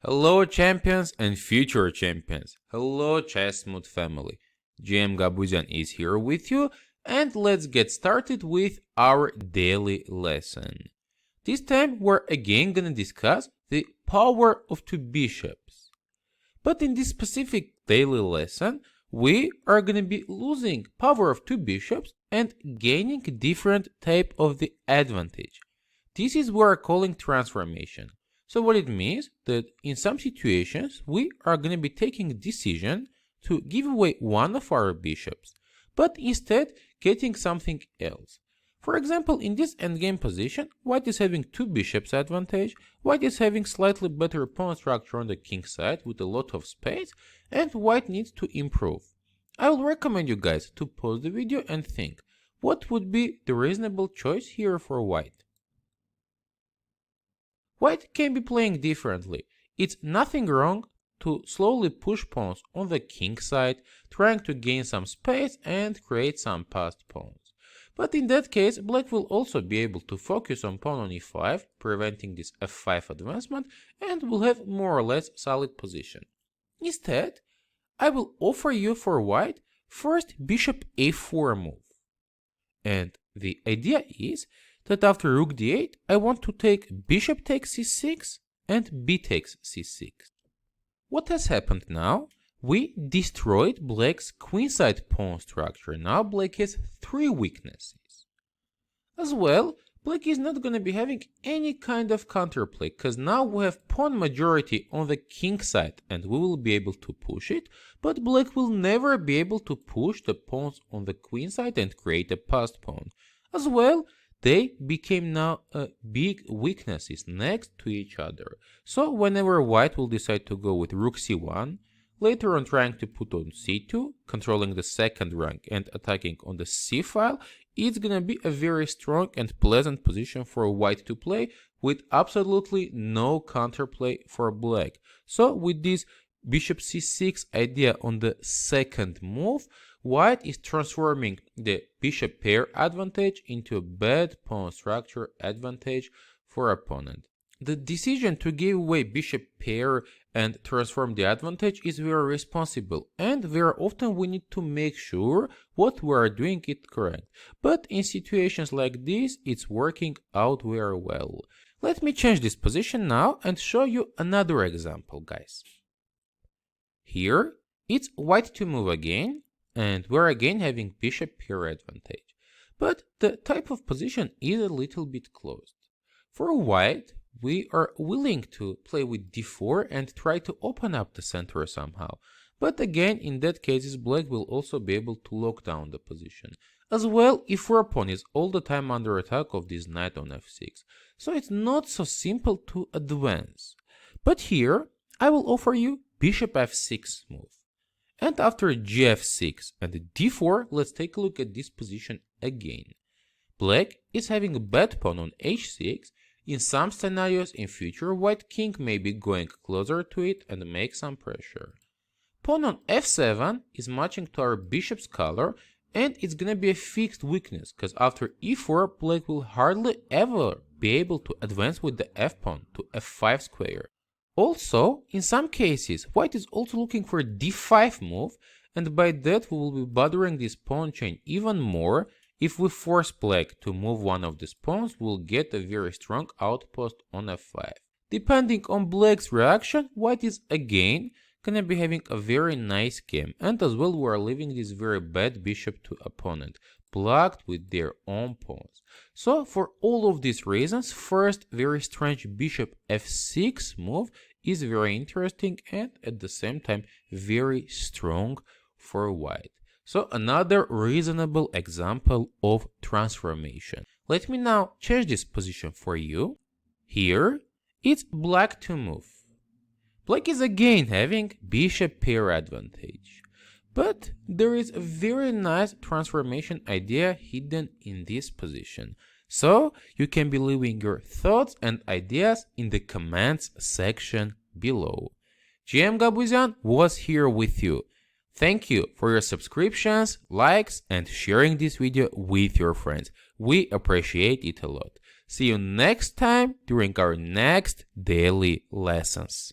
Hello champions and future champions. Hello Chessmood family. GM Gabuzyan is here with you, and let's get started with our daily lesson. This time we're again gonna discuss the power of two bishops. But in this specific daily lesson, we are gonna be losing power of two bishops and gaining a different type of the advantage. This is what we're calling transformation. So what it means that in some situations we are going to be taking a decision to give away one of our bishops, but instead getting something else. For example, in this endgame position, white is having two bishops advantage, white is having slightly better pawn structure on the king side with a lot of space, and white needs to improve. I will recommend you guys to pause the video and think, what would be the reasonable choice here for white? White can be playing differently. It's nothing wrong to slowly push pawns on the king side, trying to gain some space and create some passed pawns. But in that case, black will also be able to focus on pawn on e5, preventing this f5 advancement, and will have more or less solid position. Instead, I will offer you for white first bishop a4 move. And the idea is that after rook d8, I want to take bishop takes c6 and b takes c6. What has happened now? We destroyed black's queenside pawn structure. Now black has three weaknesses. As well, black is not going to be having any kind of counterplay, because now we have pawn majority on the king side and we will be able to push it, but black will never be able to push the pawns on the queen side and create a passed pawn. As well, they became now big weaknesses next to each other. So whenever white will decide to go with rook c1, later on trying to put on c2, controlling the second rank and attacking on the c file, it's gonna be a very strong and pleasant position for white to play with absolutely no counterplay for black. So with this bishop c6 idea on the second move, white is transforming the bishop pair advantage into a bad pawn structure advantage for opponent. The decision to give away bishop pair and transform the advantage is very responsible, and very often we need to make sure what we are doing it correct. But in situations like this, it's working out very well. Let me change this position now and show you another example, guys. Here, it's white to move again, and we're again having bishop pair advantage. But the type of position is a little bit closed. For white, we are willing to play with d4 and try to open up the center somehow. But again, in that case, black will also be able to lock down the position. As well, if our pawn is all the time under attack of this knight on f6. So it's not so simple to advance. But here, I will offer you bishop f6 move. And after gf6 and d4, let's take a look at this position again. Black is having a bad pawn on h6. In some scenarios in future, white king may be going closer to it and make some pressure. Pawn on f7 is matching to our bishop's color, and it's gonna be a fixed weakness, because after e4, black will hardly ever be able to advance with the f-pawn to f5 square. Also, in some cases, white is also looking for a d5 move, and by that we will be bothering this pawn chain even more. If we force black to move one of these pawns, we'll get a very strong outpost on f5. Depending on black's reaction, white is again gonna be having a very nice game, and as well we are leaving this very bad bishop to opponent, blocked with their own pawns. So for all of these reasons, first very strange bishop f6 move is very interesting and at the same time very strong for white. So another reasonable example of transformation. Let me now change this position for you. Here, it's black to move. Black is again having bishop pair advantage. But there is a very nice transformation idea hidden in this position. So you can be leaving your thoughts and ideas in the comments section below. GM Gabuzyan was here with you. Thank you for your subscriptions, likes, and sharing this video with your friends. We appreciate it a lot. See you next time during our next daily lessons.